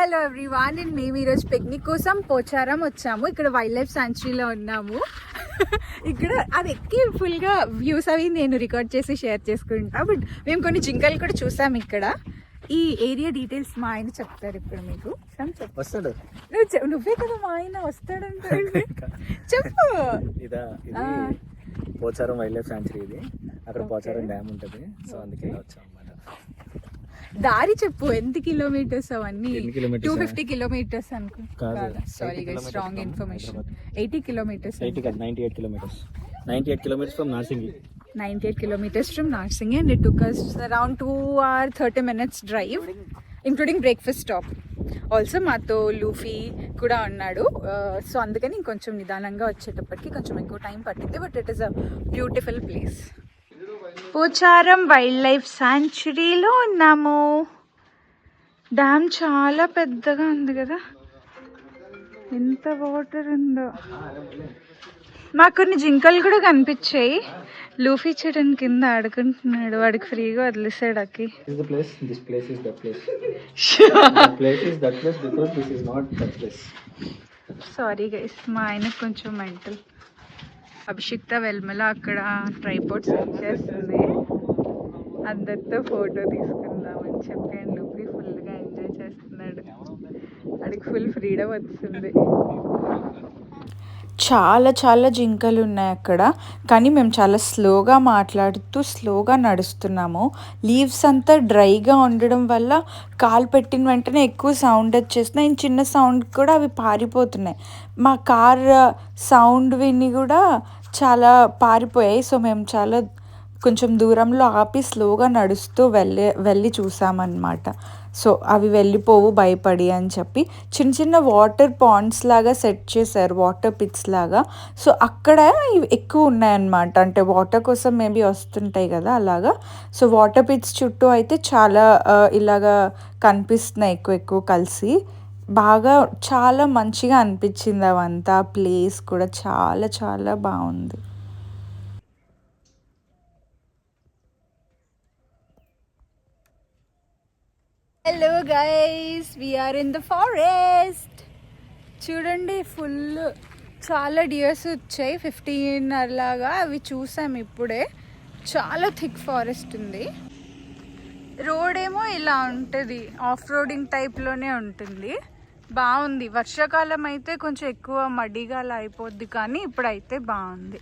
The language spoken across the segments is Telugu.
హలో ఎవ్రీవన్, మేము ఈరోజు పిక్నిక్ కోసం పోచారం వచ్చాము. ఇక్కడ వైల్డ్ లైఫ్ సాంచురీలో ఉన్నాము. ఇక్కడ అది ఎక్కి ఫుల్గా వ్యూస్ అవి నేను రికార్డ్ చేసి షేర్ చేసుకుంటా. బట్ మేము కొన్ని జింకలు కూడా చూసాము ఇక్కడ. ఈ ఏరియా డీటెయిల్స్ మా ఆయన చెప్తారు ఇప్పుడు మీకు. వస్తాడు, నువ్వే కదా మా ఆయన వస్తాడంటే చెప్పు. పోచారం వైల్డ్ లైఫ్ సాంచురీ ఇది. అక్కడ పోచారం డ్యామ్ ఉంటుంది, సో అందుకే వచ్చాం అన్నమాట. దారి చెప్పు, ఎంత కిలోమీటర్స్ అవన్నీ? 250 కిలోమీటర్స్ అనుకో. Sorry guys, wrong information. 80 kilometres. 98 kilometres. 98 kilometres from Narsingi. 98 kilometers from Narsingi, and it took us around 2 hours 30 minutes drive, including breakfast stop. Also మాతో లూఫీ కూడా ఉన్నాడు. సో అందుకని ఇంకొంచెం నిదానంగా వచ్చేటప్పటికి కొంచెం ఎక్కువ టైం పట్టింది. But it is a beautiful place. Pocharam wild life సాంచురీలో ఉన్నాము. డ్యామ్ చాలా పెద్దగా ఉంది కదా, ఎంత వాటర్ ఉందో. మాకు కొన్ని జింకలు కూడా కనిపించాయి. లూఫీ చెడన్ కింద ఆడుకుంటున్నాడు, వాడికి ఫ్రీగా వదిలేసాడు అక్కి. సారీ గైస్, మా ఆయనకు కొంచెం మెంటల్. అభిషిక్త వెల్మల అక్కడ ట్రైపాడ్ సెట్ చేస్తుంది, అందరితో ఫోటో తీసుకుందామని చెప్పి. అండ్ లూఫీ ఫుల్గా ఎంజాయ్ చేస్తున్నాడు, వాడికి ఫుల్ ఫ్రీడమ్ వచ్చింది. చాలా చాలా జింకలు ఉన్నాయి అక్కడ, కానీ మేము చాలా స్లోగా మాట్లాడుతూ స్లోగా నడుస్తున్నాము. లీవ్స్ అంతా డ్రైగా ఉండడం వల్ల కాలు పెట్టిన వెంటనే ఎక్కువ సౌండ్ వచ్చేస్తున్నాయి. చిన్న సౌండ్ కూడా అవి పారిపోతున్నాయి. మా కార్ సౌండ్ విని కూడా చాలా పారిపోయాయి. సో మేము చాలా కొంచెం దూరంలో ఆపి స్లోగా నడుస్తూ వెళ్ళి చూసామన్నమాట. సో అవి వెళ్ళిపోవు భయపడి అని చెప్పి. చిన్న చిన్న వాటర్ పాండ్స్ లాగా సెట్ చేశారు, వాటర్ పిట్స్ లాగా. సో అక్కడ ఇవి ఎక్కువ ఉన్నాయన్నమాట, అంటే వాటర్ కోసం మేబీ వస్తుంటాయి కదా అలాగా. సో వాటర్ పిట్స్ చుట్టూ అయితే చాలా ఇలాగా కనిపిస్తున్నాయి ఎక్కువ కలిసి. బాగా చాలా మంచిగా అనిపించింది అవంతా. ప్లేస్ కూడా చాలా చాలా బాగుంది. Hello guys, we are in the forest. చూడండి, ఫుల్ చాలా డియర్స్ వచ్చాయి, 15 అలాగా. అవి చూసాము ఇప్పుడే. చాలా థిక్ ఫారెస్ట్ ఉంది. రోడ్ ఏమో ఇలా ఉంటుంది, ఆఫ్ రోడింగ్ టైప్లోనే ఉంటుంది. బాగుంది. వర్షాకాలం అయితే కొంచెం ఎక్కువ మడిగా అలా అయిపోద్ది, కానీ ఇప్పుడైతే బాగుంది,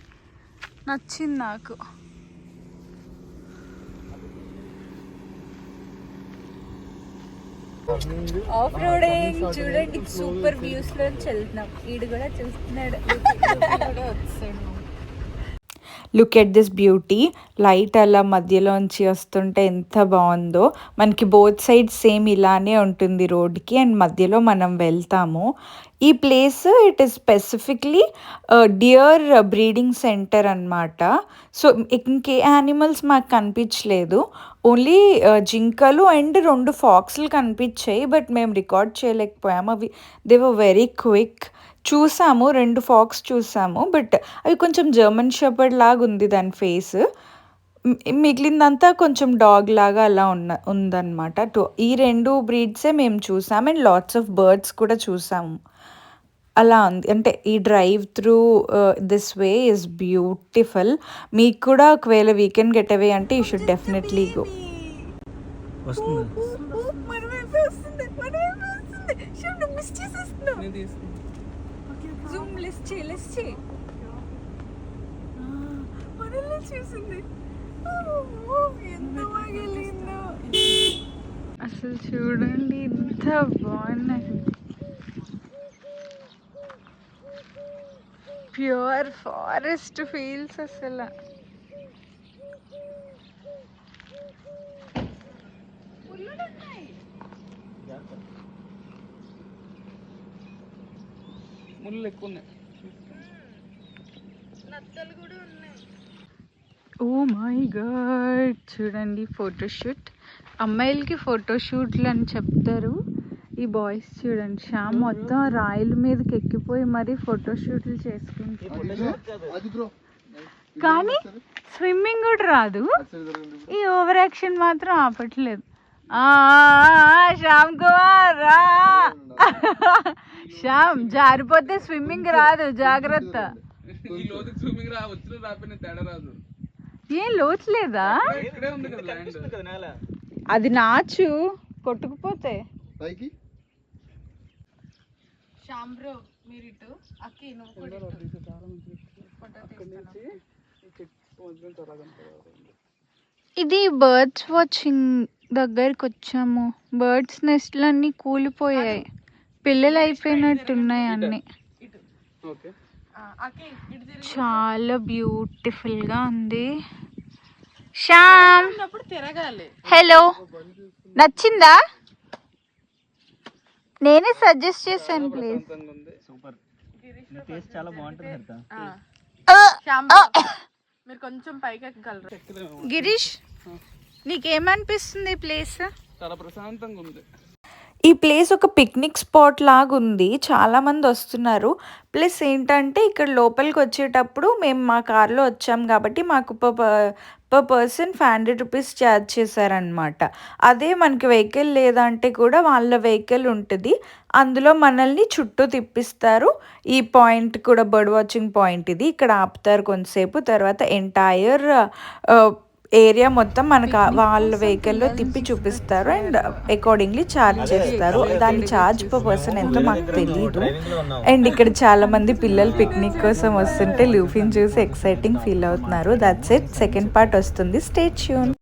నచ్చింది నాకు. ఆఫ్ రోడింగ్ చూడండి, సూపర్ వ్యూస్ లో వెళ్తున్నాం. ఈడు కూడా చూస్తున్నాడు. Look at this beauty. Light అలా మధ్యలోంచి వస్తుంటే ఎంత బాగుందో. మనకి బోత్ సైడ్ సేమ్ ఇలానే ఉంటుంది రోడ్కి, అండ్ మధ్యలో మనం వెళ్తాము. ఈ place it is specifically dear breeding centre అన్నమాట. సో ఇంకే యానిమల్స్ మాకు కనిపించలేదు, ఓన్లీ జింకలు అండ్ 2 ఫాక్స్లు కనిపించాయి. బట్ మేము రికార్డ్ చేయలేకపోయాము. అవి దే వర్ వెరీ క్విక్. చూసాము, 2 ఫాక్స్ చూసాము, బట్ అవి కొంచెం జర్మన్ షెపర్డ్ లాగా ఉంది దాని ఫేస్. మిగిలిందంతా కొంచెం డాగ్ లాగా అలా ఉందన్నమాట. ఈ 2 బ్రీడ్సే మేము చూసాము, అండ్ లాట్స్ ఆఫ్ బర్డ్స్ కూడా చూసాము. అలా ఉంది. అంటే ఈ drive through this way is beautiful. మీకు కూడా ఒకవేళ వీకెండ్ గెట్ అవే అంటే యూ షుడ్ డెఫినెట్లీ గో. అసలు చూడండి ఎంత బాగున్నాయి. ప్యూర్ ఫారెస్ట్ ఫీల్స్ అసలు. ముళ్ళు ఎక్కువ ఉన్నాయి, నత్తలు కూడా ఉన్నాయి. ఓ మై గాడ్, చూడండి ఫోటోషూట్. అమ్మాయిలకి ఫోటోషూట్లు అని చెప్తారు, ఈ బాయ్స్ చూడండి శ్యామ్ మొత్తం రాయిల మీదకి ఎక్కిపోయి మరీ ఫోటోషూట్లు చేసుకుంటారు. కానీ స్విమ్మింగ్ కూడా రాదు. ఈ ఓవర్ యాక్షన్ మాత్రం ఆపట్లేదు. శ్యామ్ కుమార్ రా. శ్యామ్ జారిపోతే స్విమ్మింగ్ రాదు, జాగ్రత్త. ఈ లోతుకి స్విమ్మింగ్ రా వచ్చిన రాకపోయినా తేడా రాదు. ఏం లోతు లేదా? ఇక్కడే ఉంది కదా ల్యాండ్. అది నాచు కొట్టుకుపోతే. పైకి శ్యామ్ బ్రో మీరు ఇటు, అక్కి నువ్వు కూడా ఇది బర్డ్స్ వాచింగ్ దగ్గరికి వచ్చాము. బర్డ్స్ నెస్ట్లు అన్నీ కూలిపోయాయి, పిల్లలు అయిపోయినట్టున్నాయి అన్ని. చాలా బ్యూటిఫుల్ గా ఉంది. శ్యామ్ హలో, నచ్చిందా? నేనే సజెస్ట్ చేశాను ప్లీజ్. సూపర్, టేస్ట్ చాలా బాగుంటుంది. మీరు కొంచెం పైకి ఎక్కగలరు. గిరీష్ నీకేమనిపిస్తుంది ఈ ప్లేస్? చాలా ప్రశాంతంగా ఉంది. ఈ ప్లేస్ ఒక పిక్నిక్ స్పాట్ లాగా ఉంది, చాలామంది వస్తున్నారు. ప్లస్ ఏంటంటే ఇక్కడ లోపలికి వచ్చేటప్పుడు మేము మా కార్లో వచ్చాం కాబట్టి మాకు పర్ పర్సన్ 500 రూపీస్ ఛార్జ్ చేశారనమాట. అదే మనకి వెహికల్ లేదంటే కూడా వాళ్ళ వెహికల్ ఉంటుంది, అందులో మనల్ని చుట్టూ తిప్పిస్తారు. ఈ పాయింట్ కూడా బర్డ్ వాచింగ్ పాయింట్, ఇది ఇక్కడ ఆపుతారు కొంతసేపు, తర్వాత ఎంటైర్ ఏరియా మొత్తం మనకు వాళ్ళ వెహికల్లో తిప్పి చూపిస్తారు అండ్ అకార్డింగ్లీ ఛార్జ్ చేస్తారు. దాని ఛార్జ్ పర్ పర్సన్ ఎంతో మాకు తెలియదు. అండ్ ఇక్కడ చాలా మంది పిల్లలు పిక్నిక్ కోసం వస్తుంటే లూఫీని చూసి ఎక్సైటింగ్ ఫీల్ అవుతున్నారు. దట్స్ ఇట్, సెకండ్ పార్ట్ వస్తుంది, స్టే ట్యూన్.